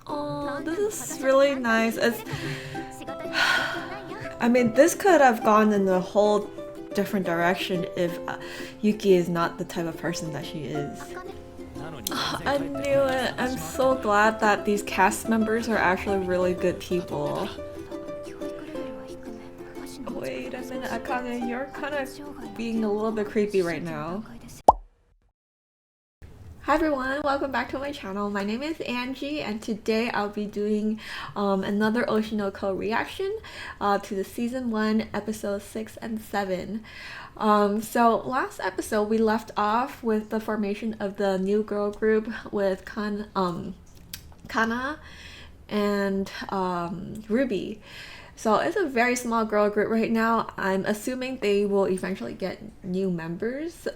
Oh, this is really nice. I mean, this could have gone in a whole different direction if Yuki is not the type of person that she is. I knew it. I'm so glad that these cast members are actually really good people. Wait a minute, Akane, you're kind of being a little bit creepy right now. Hi everyone, welcome back to my channel. My name is Angie and today I'll be doing another Oshinoko reaction to the season 1 episode 6 and 7. So last episode we left off with the formation of the new girl group with Kana and Ruby. So it's a very small girl group right now. I'm assuming they will eventually get new members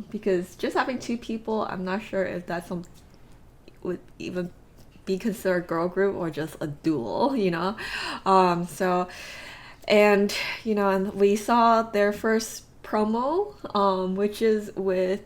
because just having 2 people, I'm not sure if that's would even be considered a girl group or just a duel, you know. And we saw their first promo, which is with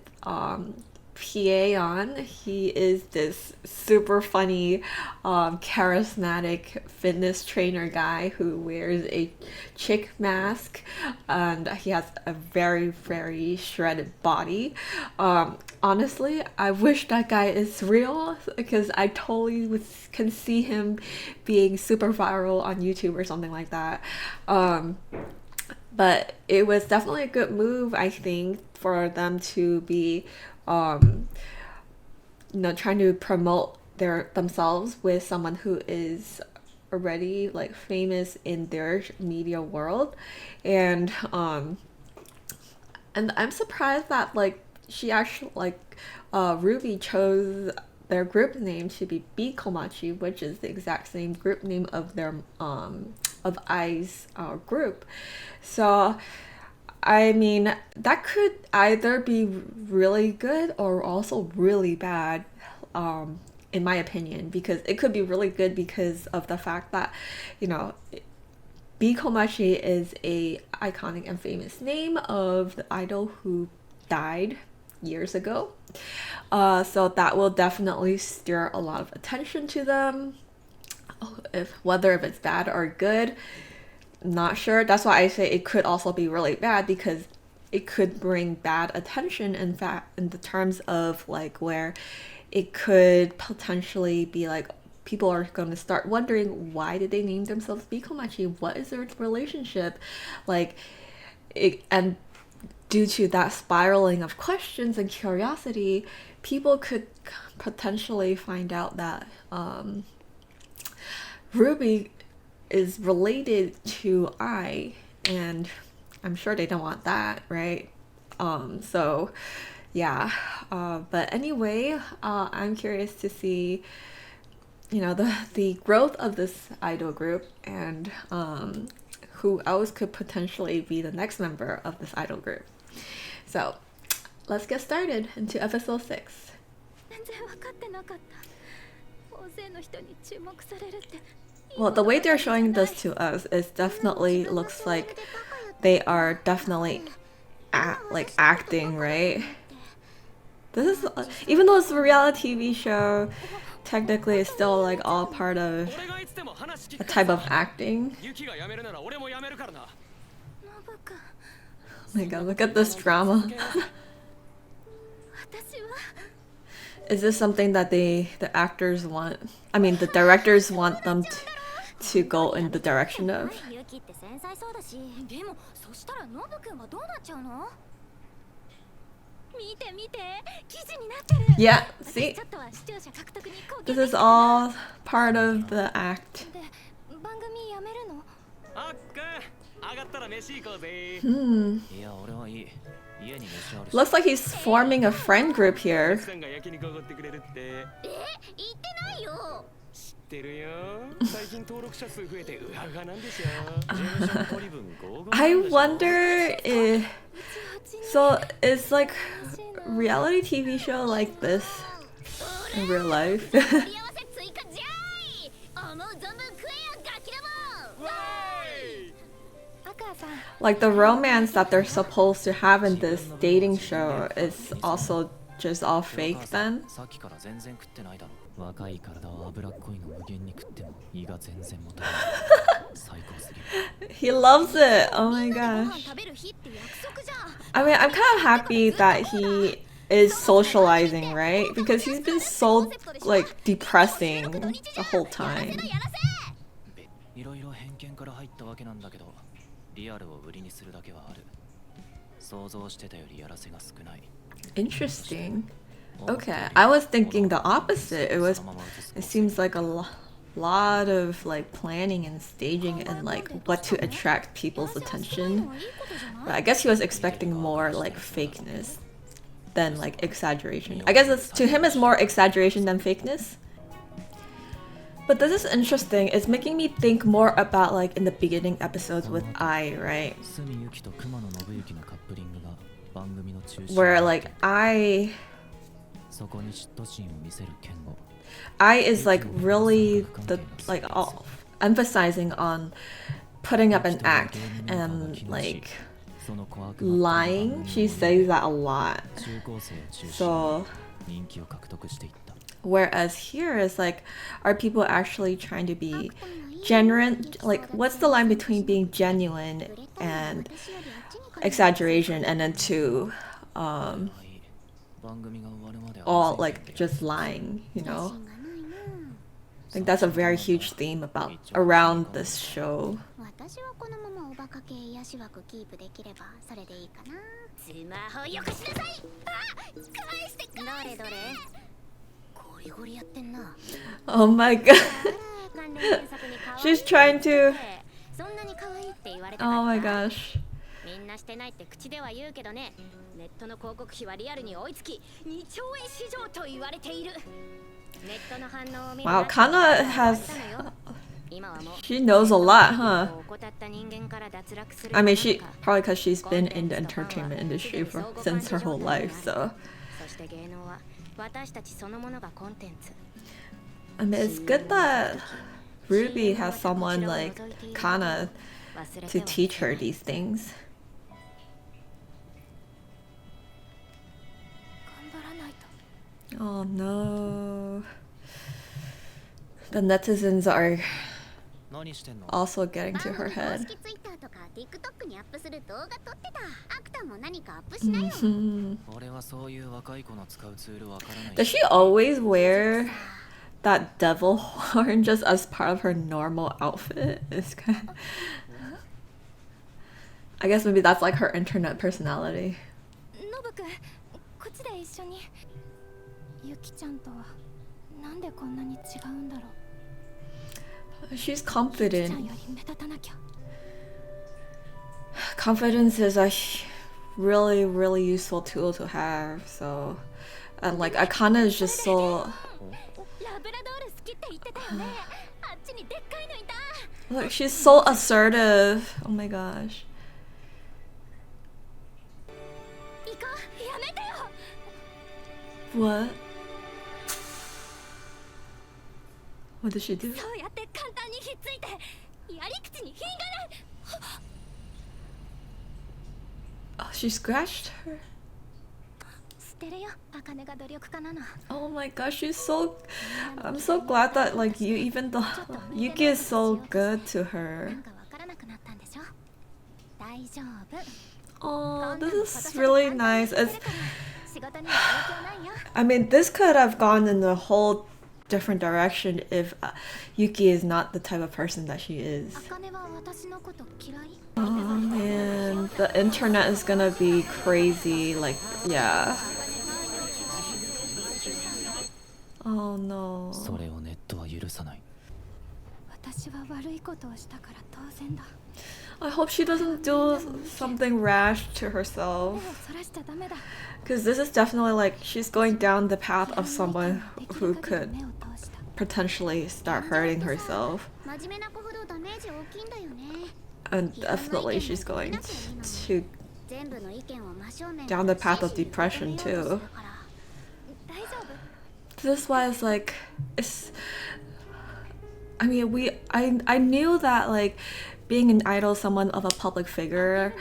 Pieon. He is this super funny, charismatic fitness trainer guy who wears a chick mask and he has a very, very shredded body. Honestly, I wish that guy is real because I totally can see him being super viral on YouTube or something like that. But it was definitely a good move, I think, for them to be trying to promote themselves with someone who is already like famous in their media world. And I'm surprised that like she actually Ruby chose their group name to be Bikomachi, which is the exact same group name of their of Ai's group. So I mean, that could either be really good or also really bad, in my opinion, because it could be really good because of the fact that, Bikomachi is a iconic and famous name of the idol who died years ago. So that will definitely stir a lot of attention to them. Whether if it's bad or good, not sure. That's why I say it could also be really bad because it could bring bad attention, in fact, in the terms of like where it could potentially be like people are going to start wondering, why did they name themselves Bikomachi? What is their relationship like? And due to that spiraling of questions and curiosity, people could potentially find out that Ruby is related to Ai, and I'm sure they don't want that, right? So yeah, but anyway, I'm curious to see the growth of this idol group and who else could potentially be the next member of this idol group. So let's get started into episode 6. Well, the way they're showing this to us is definitely looks like they are definitely acting, right? This is, even though it's a reality TV show, technically it's still like all part of a type of acting. Oh my god, look at this drama. Is this something that the actors want? I mean, the directors want them to go in the direction of? Yeah, see? This is all part of the act. Looks like he's forming a friend group here. I wonder if so it's like reality TV show like this in real life. Like the romance that they're supposed to have in this dating show is also just all fake then. He loves it. Oh my gosh. I mean, I'm kind of happy that he is socializing, right? Because he's been so like depressing the whole time. Interesting. Okay, I was thinking the opposite. It seems like lot of like planning and staging and like what to attract people's attention. But I guess he was expecting more like fakeness than like exaggeration. I guess to him it's more exaggeration than fakeness. But this is interesting. It's making me think more about like in the beginning episodes with Ai, right? Where like I is like really the like all emphasizing on putting up an act and like lying. She says that a lot. So whereas here is like, are people actually trying to be genuine? Like, what's the line between being genuine and exaggeration, and then to all like just lying, you know? I think that's a very huge theme about around this show. Oh my god. She's trying to. Oh my gosh. Wow, Kana has. She knows a lot, huh? I mean, she probably because she's been in the entertainment industry since her whole life, so. I mean, it's good that Ruby has someone like Kana to teach her these things. Oh no. The netizens are also getting to her head. Does she always wear that devil horn just as part of her normal outfit? It's kind of... I guess maybe that's like her internet personality. She's confident. Confidence is a really useful tool to have, so... And like, Akane is just so... Like, she's so assertive. Oh my gosh. What? What did she do? Oh, she scratched her. Oh my gosh, she's so... I'm so glad that like Yuki is so good to her. Oh, this is really nice. I mean, this could have gone in a whole different direction if Yuki is not the type of person that she is. Oh man, the internet is gonna be crazy, like, yeah. Oh no. I hope she doesn't do something rash to herself. Because this is definitely like, she's going down the path of someone who could potentially start hurting herself. And definitely she's going to down the path of depression too. This is why it's like, I mean, I knew that like being an idol, someone of a public figure,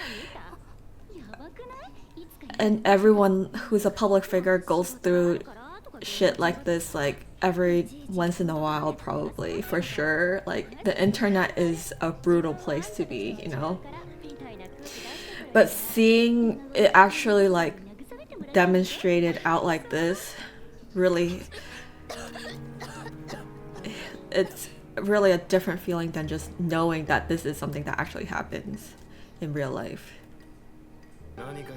and everyone who's a public figure goes through shit like this like every once in a while, probably, for sure. Like, the internet is a brutal place to be, you know? But seeing it actually, like, demonstrated out like this, really, it's really a different feeling than just knowing that this is something that actually happens in real life. Oh my God.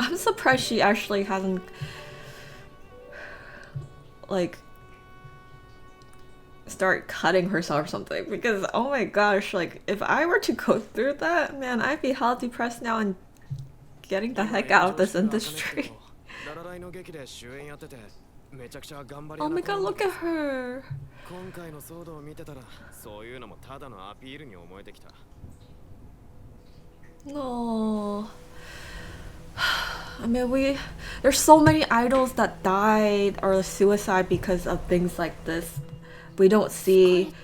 I'm surprised she actually hasn't, like, start cutting herself or something, because oh my gosh, like, if I were to go through that, man, I'd be hell depressed now and getting the heck out of this industry. Oh my god, look at her. No. I mean, there's so many idols that died or suicide because of things like this. We don't see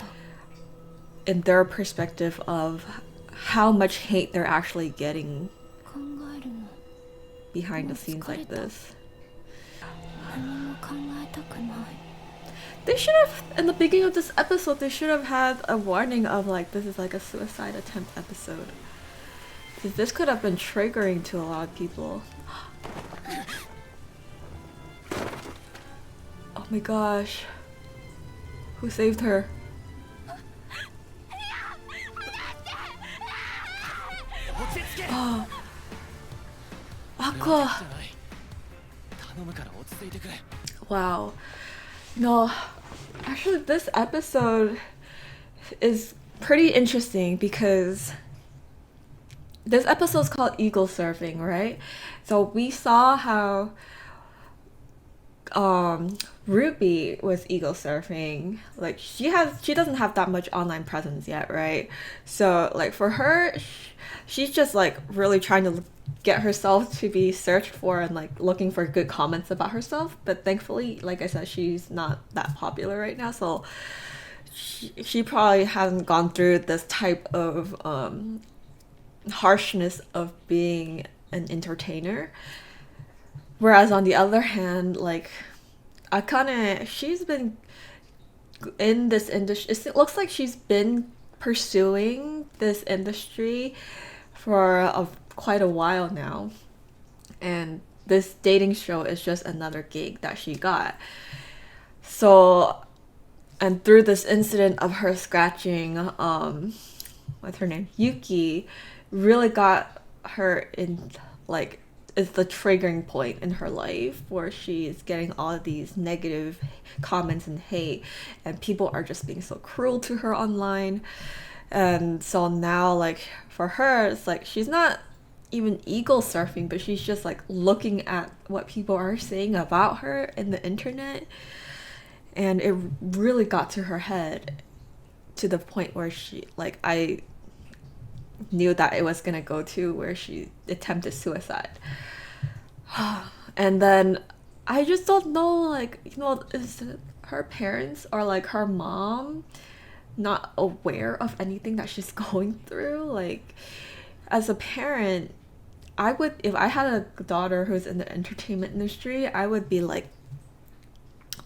in their perspective of how much hate they're actually getting behind the scenes like this. They should have, in the beginning of this episode, they should have had a warning of like, this is like a suicide attempt episode. Because this could have been triggering to a lot of people. Oh my gosh. Who saved her? Oh. Aqua! Wow. No, actually this episode is pretty interesting because this episode is called Egosurfing, right? So we saw how Ruby was Egosurfing. Like she doesn't have that much online presence yet, right? So like for her, she's just like really trying to get herself to be searched for and like looking for good comments about herself. But thankfully, like I said, she's not that popular right now, so she probably hasn't gone through this type of harshness of being an entertainer. Whereas on the other hand, like Akane, she's been in this industry. It looks like she's been pursuing this industry for quite a while now, and this dating show is just another gig that she got. So, and through this incident of her scratching, what's her name, Yuki, really got her in, like, it's the triggering point in her life where she's getting all of these negative comments and hate, and people are just being so cruel to her online. And so now, like, for her, it's like she's not even ego surfing, but she's just like looking at what people are saying about her in the internet, and it really got to her head to the point where she, like, I knew that it was gonna go to where she attempted suicide. And then I just don't know, like, you know, is her parents or like her mom not aware of anything that she's going through? Like, as a parent, I would, if I had a daughter who's in the entertainment industry, I would be like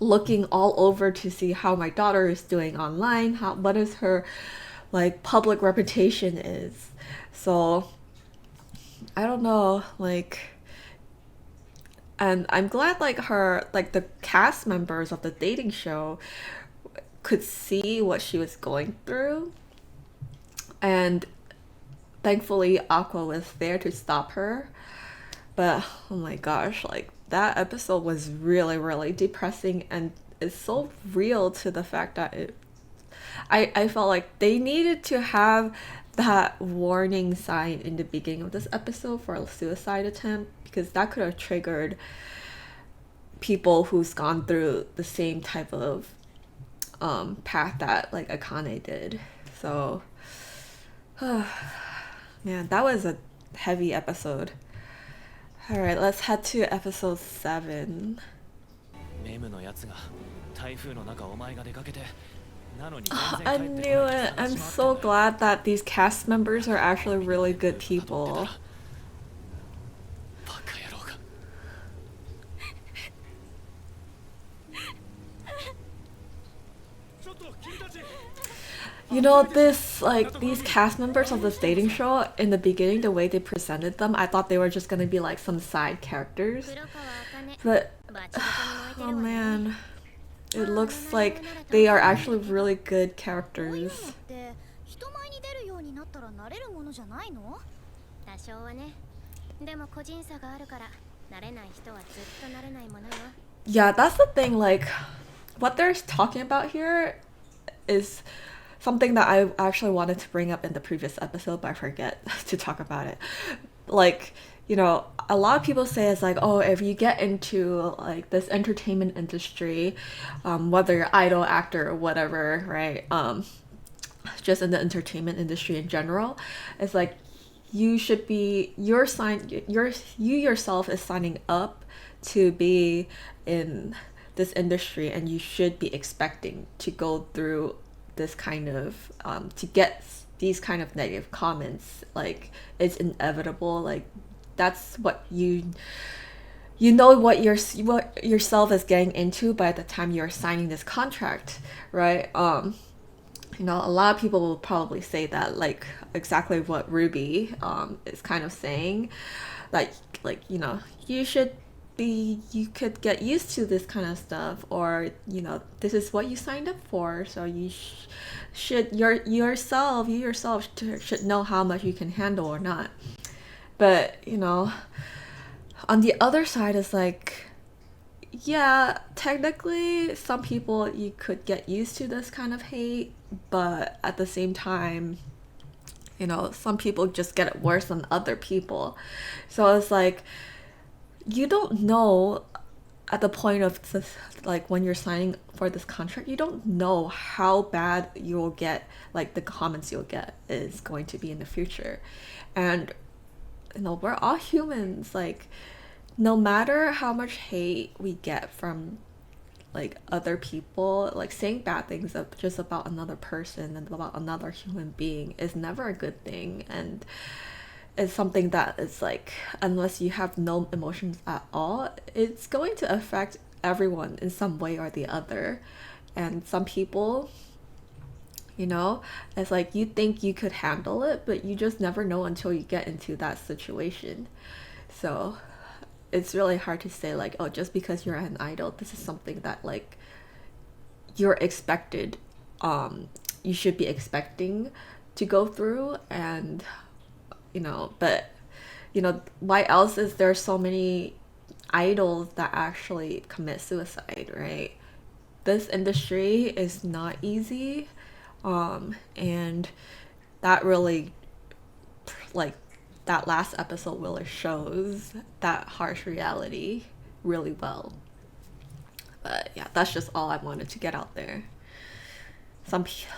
looking all over to see how my daughter is doing online, what is her like public reputation is. So I don't know, like, and I'm glad like the cast members of the dating show could see what she was going through, and thankfully Aqua was there to stop her. But oh my gosh, like that episode was really, really depressing, and it's so real to the fact that I felt like they needed to have that warning sign in the beginning of this episode for a suicide attempt, because that could have triggered people who's gone through the same type of path that like Akane did. So man, that was a heavy episode. All right, let's head to episode 7. I knew it. I'm so glad that these cast members are actually really good people. You know, this, like, these cast members of this dating show, in the beginning, the way they presented them, I thought they were just gonna be like some side characters. But, oh man, it looks like they are actually really good characters. Yeah, that's the thing, like, what they're talking about here is something that I actually wanted to bring up in the previous episode, but I forget to talk about it. Like, you know, a lot of people say it's like, oh, if you get into like this entertainment industry, whether you're idol, actor, or whatever, right? Just in the entertainment industry in general, it's like you should be you yourself is signing up to be in this industry, and you should be expecting to go through this kind of to get these kind of negative comments. Like, it's inevitable. Like, that's what you know what yourself is getting into by the time you're signing this contract, right? You know, a lot of people will probably say that, like, exactly what Ruby is kind of saying, like, you know, you could get used to this kind of stuff, or, you know, this is what you signed up for, so you should you yourself should know how much you can handle or not. But, you know, on the other side, is like, yeah, technically some people you could get used to this kind of hate, but at the same time, you know, some people just get it worse than other people. So it's like, you don't know at the point of this, like when you're signing for this contract, you don't know how bad you'll get, like the comments you'll get is going to be in the future. And, you know, we're all humans. Like, no matter how much hate we get from like other people, like saying bad things just about another person and about another human being is never a good thing. And it's something that is like, unless you have no emotions at all, it's going to affect everyone in some way or the other. And some people, you know, it's like you think you could handle it, but you just never know until you get into that situation. So it's really hard to say, like, oh, just because you're an idol, this is something that, like, you're expected, you should be expecting to go through. And, you know, but, you know, why else is there so many idols that actually commit suicide, right? This industry is not easy, and that really, like, that last episode really shows that harsh reality really well. But yeah, that's just all I wanted to get out there.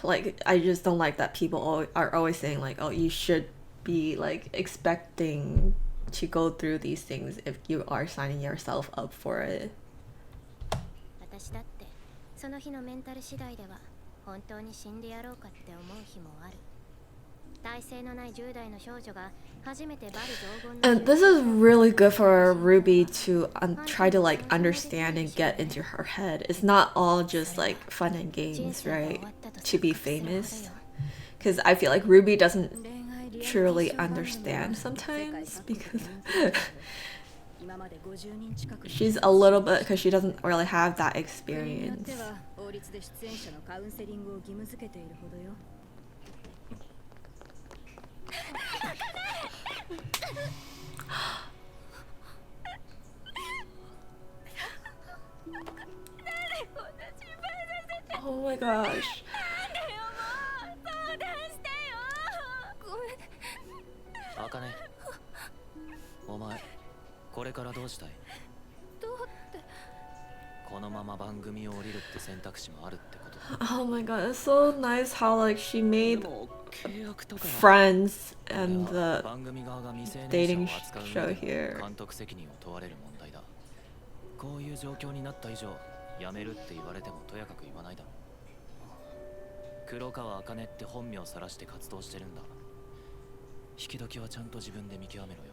Like, I just don't like that people are always saying, like, oh, you should be like expecting to go through these things if you are signing yourself up for it. And this is really good for Ruby to try to like understand and get into her head. It's not all just like fun and games, right? To be famous. Because I feel like Ruby doesn't truly understand sometimes, because she's a little bit, because she doesn't really have that experience. Oh my gosh. Akane, お前これからどうしたい？このまま番組を降りるって選択肢もあるってことだ。 Oh my god, it's so nice how like she made friends and the dating show here. 監督責任を問われる問題だ。こういう状況になった以上、やめるって言われてもとやかく言わないだろう。黒川茜って本名を晒して活動してるんだ。引き時はちゃんと自分で見極めろよ。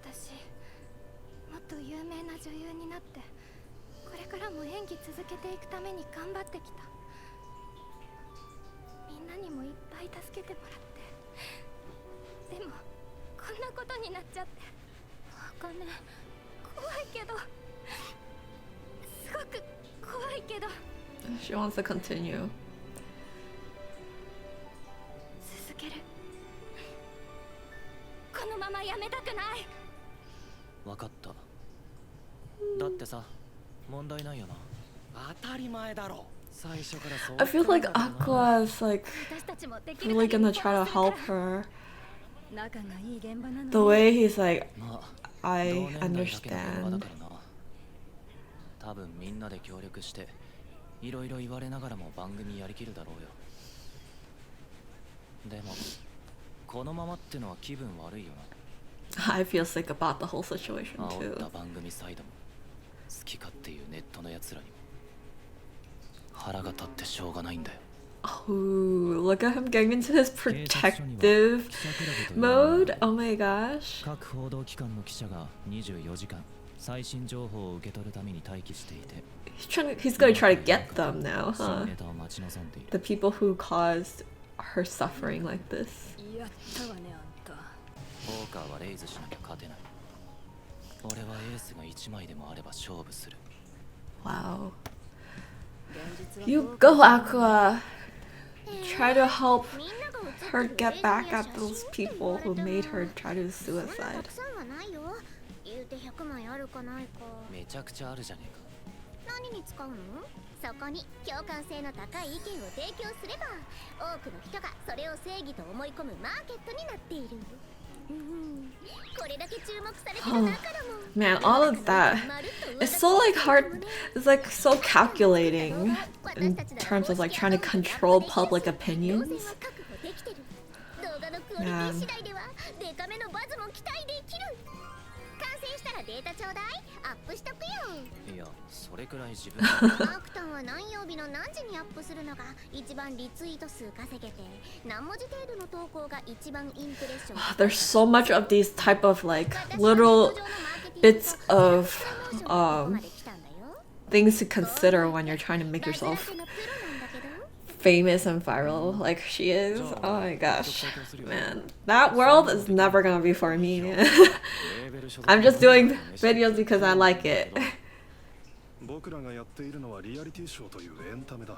私もっと有名な女優になってこれからも演技続けていくために頑張ってきた。みんなにもいっぱい助けてもらって、でもこんなことになっちゃって、わかんね、怖いけど、すごく怖いけど。 She wants to continue. 続ける。このままやめたくない。分かった。だってさ、問題ないよな。当たり前だろ。最初からそう。 I feel like Aqua is like 私たちもできる really 限り gonna try to help her. 仲がいい現場なの The way he's like, まあ I 同年代だけの現場だ understand. からな。多分みんなで協力していろいろ言われながらも番組やりきるだろうよ。でもこのままってのは気分悪いよ I feel sick about the whole situation な。煽った too. 番組サイドも好き勝手いうネットのやつらにも腹が立ってしょうがないんだよ。 Ooh, look at him getting into his protective mode. Oh my gosh. 各報道機関の記者が24時間最新情報を受け取るために待機していて、 He's gonna try to get them now, 新 huh? ネタを待ち望んでいる。 The people who caused her suffering like this. やったわね、あんた。ウォーカーはレイズしなきゃ勝てない。俺はエースが1枚でもあれば勝負する。 Wow. You go, Aqua. Try to help her get back at those people who made her try to suicide. 言うて100枚あるかないか。めちゃくちゃあるじゃねえか。何に使うの？そこに共感性の高い意見を提供すれば、多くの人がそれを正義と思い込むマーケットになっている。これだけ注目されてる中でも。Man, all of that. It's so like hard. It's like so calculating in terms of like trying to control public opinions. Man. データちょうだい、アップしとくよ。いや、それくらい自分。アクタンは何曜日の何時にアップするのが一番リツイート数稼げて、何文字程度の投稿が一番インプレッション。There's so much of these type of like little bits of things to consider when you're trying to make yourself famous and viral like she is. Oh my gosh, man, that world is never gonna be for me. I'm just doing videos because I like it. 僕らがやっているのはリアリティショーというエンタメだ。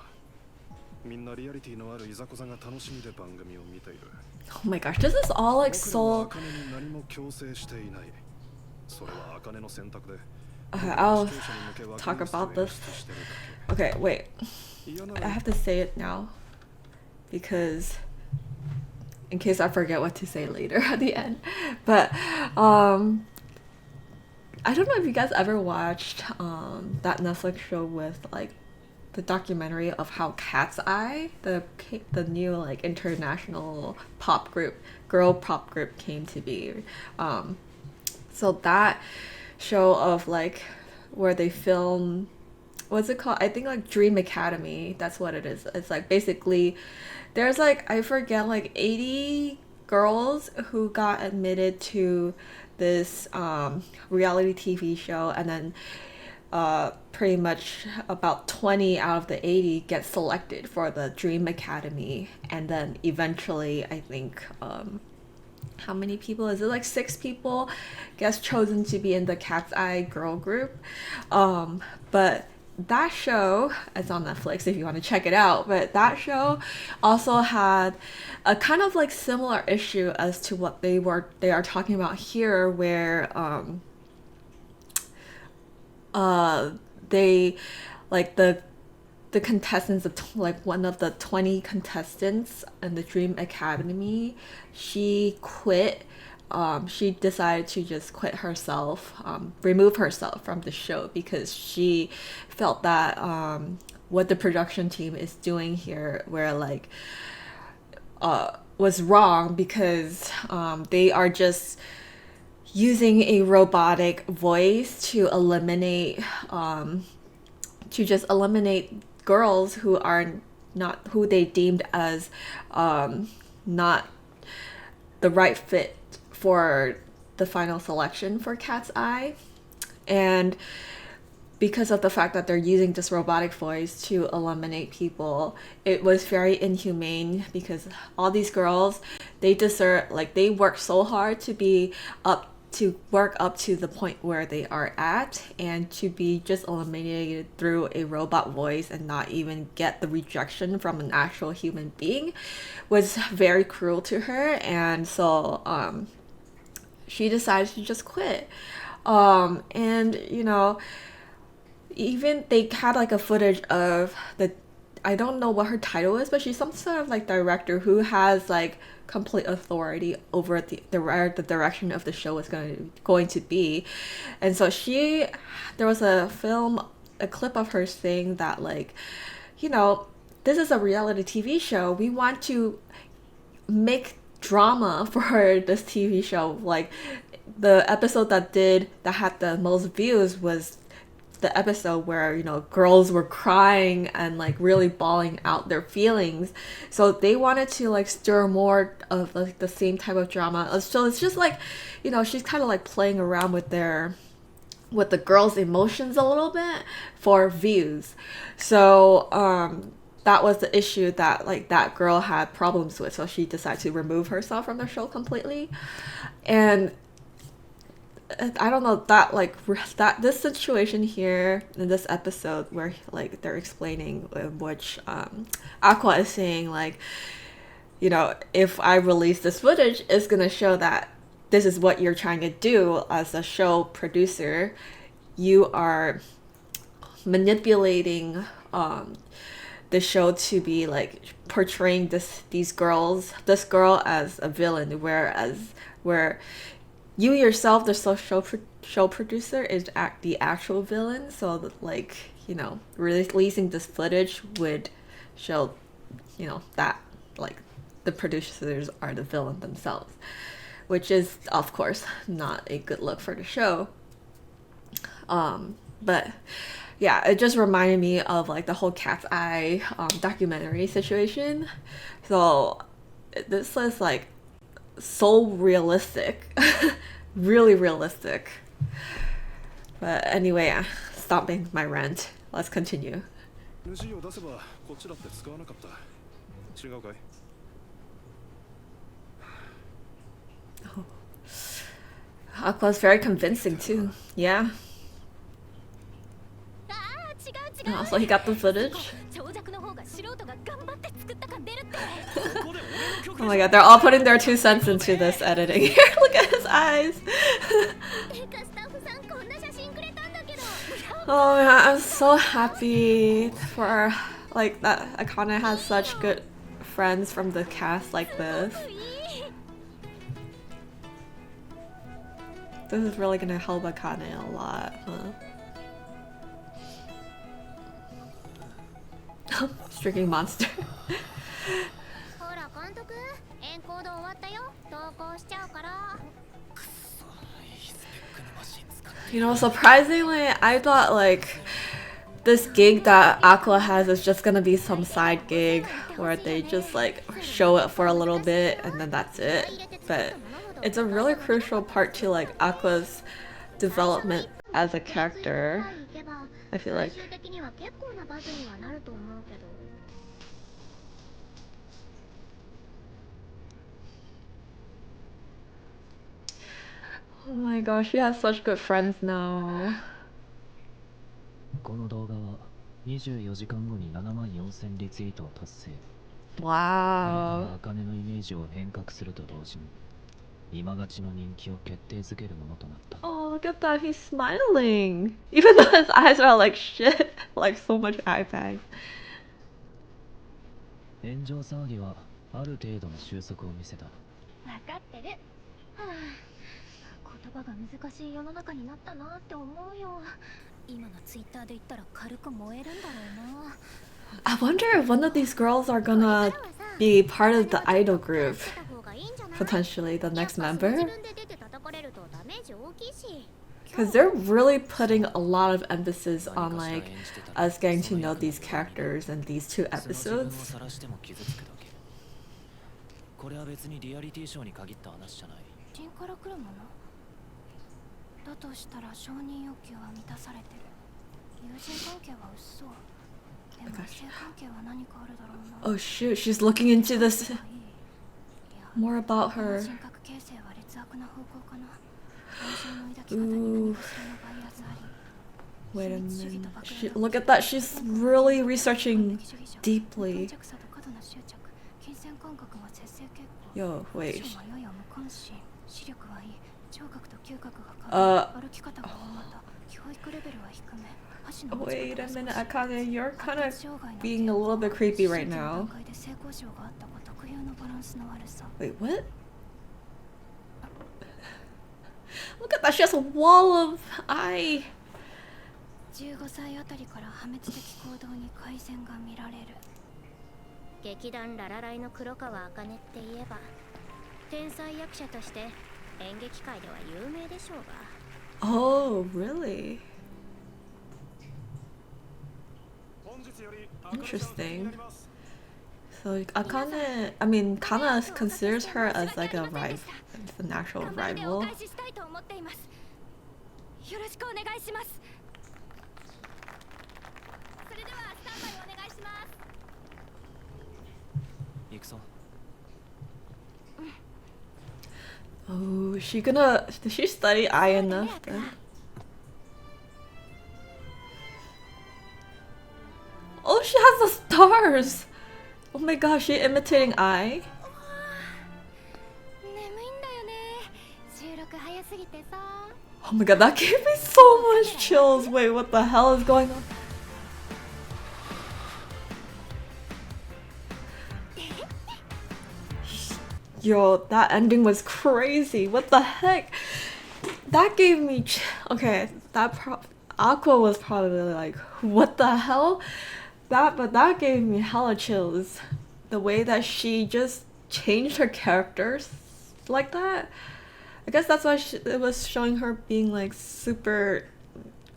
みんなリアリティのあるいざこざが楽しみで番組を見ている。 Oh my gosh, this is all like so. 茜に何も強制していない。それは茜の選択で。I'll talk about this. Okay, wait. I have to say it now because in case I forget what to say later at the end. But I don't know if you guys ever watched that Netflix show with like the documentary of how Cat's Eye, the new like international pop group, girl pop group came to be. So that show of like where they film, what's it called? I think like Dream Academy. That's what it is. It's like basically there's like, I forget, like 80 girls who got admitted to this reality TV show, and then pretty much about 20 out of the 80 get selected for the Dream Academy, and then eventually I think how many people is it, like 6 people gets chosen to be in the Cat's Eye girl group. But that show, it's on Netflix if you want to check it out, but that show also had a kind of like similar issue as to what they are talking about here, where they like the contestants of like one of the 20 contestants in the Dream Academy, she quit. She decided to just quit herself, remove herself from the show, because she felt that what the production team is doing here, where like was wrong, because they are just using a robotic voice to eliminate to just eliminate girls who are not who they deemed as not the right fit for the final selection for Cat's Eye. And because of the fact that they're using this robotic voice to eliminate people, it was very inhumane because all these girls, they deserve, like, they work so hard to be up to work up to the point where they are at, and to be just eliminated through a robot voice and not even get the rejection from an actual human being was very cruel to her. And so she decided to just quit. And you know, even they had like a footage of the, I don't know what her title is, but she's some sort of like director who has like complete authority over where the direction of the show is going to be. And so there was a clip of her saying that, like, you know, this is a reality TV show. We want to make drama for this TV show. Like, the episode that had the most views was the episode where, you know, girls were crying and like really bawling out their feelings. So they wanted to like stir more of like the same type of drama. So it's just like, you know, she's kind of like playing around with the girls' emotions a little bit for views. So that was the issue that like that girl had problems with. So she decided to remove herself from the show completely. And I don't know, that this situation here in this episode where like they're explaining, in which Aqua is saying, like, you know, if I release this footage, it's gonna show that this is what you're trying to do as a show producer. You are manipulating the show to be like portraying this girl as a villain, where you yourself, the show producer, is the actual villain. So, like, you know, releasing this footage would show, you know, that, like, the producers are the villain themselves. Which is, of course, not a good look for the show. But, yeah, it just reminded me of, like, the whole Cat's Eye documentary situation. So, this is, like, so realistic. Really realistic. But anyway, stopping my rant. Let's continue. Oh. Aqua's very convincing too. Yeah. Oh, so he got the footage. Oh my god, they're all putting their 2 cents into this editing. Here, look at his eyes. Oh man, I'm so happy for like that Akane has such good friends from the cast like this. This is really gonna help Akane a lot, huh? Streaking monster. You know, surprisingly, I thought like this gig that Aqua has is just gonna be some side gig where they just like show it for a little bit and then that's it. But it's a really crucial part to like Aqua's development as a character, I feel like. Oh my gosh, she has such good friends now. この動画は24時間後に7万4000リツイートを達成。 Wow. 茜のイメージを変革すると同時に今勝ちの人気を決定づけるものとなった。 Oh, look at that, he's smiling. Even though his eyes are like shit, like so much eye bags. 炎上騒ぎはある程度の収束を見せた。分かってる。はあ、言葉が難しい世の中になったなって思うよ。今のツイッターで言ったら軽く燃えるんだろうな。I wonder if one of these girls are gonna be part of the idol group. Potentially the next member. Because they're really putting a lot of emphasis on like us getting to know these characters in these 2 episodes. これは別にリアリティショーに限った話じゃない。人から来るものだとしたら承認欲求は満たされてる。友人関係は薄そう。でも性関係は何かあるだろうな。 Oh shoot, she's looking into this いい more about her. 人格形成は劣悪な方向かな。感情の抱き方に何かしらのバイアスあり。 Wait a minute. Look at that. She's really researching deeply. Yo, wait. Wait a minute, Akane, you're kind of being a little bit creepy right now. Wait, what? Look at that, she has a wall of eye. 15歳あたりから破滅的行動に改善が見られる。劇団ララライの黒川茜って言えば天才役者として演劇界では有名でしょうが。 Oh, really? Interesting. So Akane, I mean, Kana considers her as like a rival, an actual rival. よろしくお願いします。 それではスタンバイお願いします。行くぞ。 Oh, did she study eye enough? Oh, she has the stars! Oh my gosh, she imitating eye? 眠いんだよね。収録早すぎてさ。 Oh my god, that gave me so much chills. Wait, what the hell is going on? Yo, that ending was crazy. What the heck? That gave me okay, Aqua was probably like, what the hell? But that gave me hella chills. The way that she just changed her characters like that. I guess that's why it was showing her being like super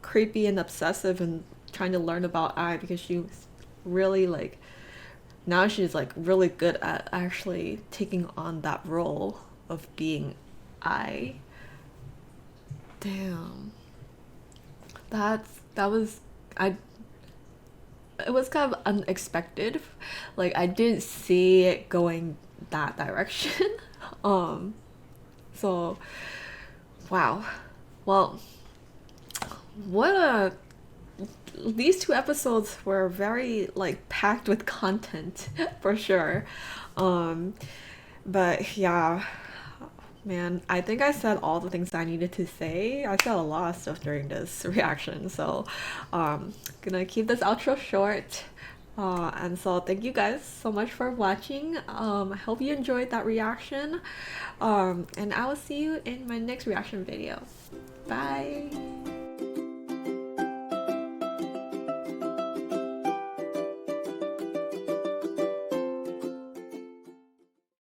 creepy and obsessive and trying to learn about Ai, because she was really like, now she's like really good at actually taking on that role of being Ai. Damn. It was kind of unexpected. Like, I didn't see it going that direction. So wow. Well, these 2 episodes were very like packed with content for sure. But yeah, man, I think I said all the things I needed to say. I said a lot of stuff during this reaction, so gonna keep this outro short. And so thank you guys so much for watching. I hope you enjoyed that reaction, and I will see you in my next reaction video. Bye.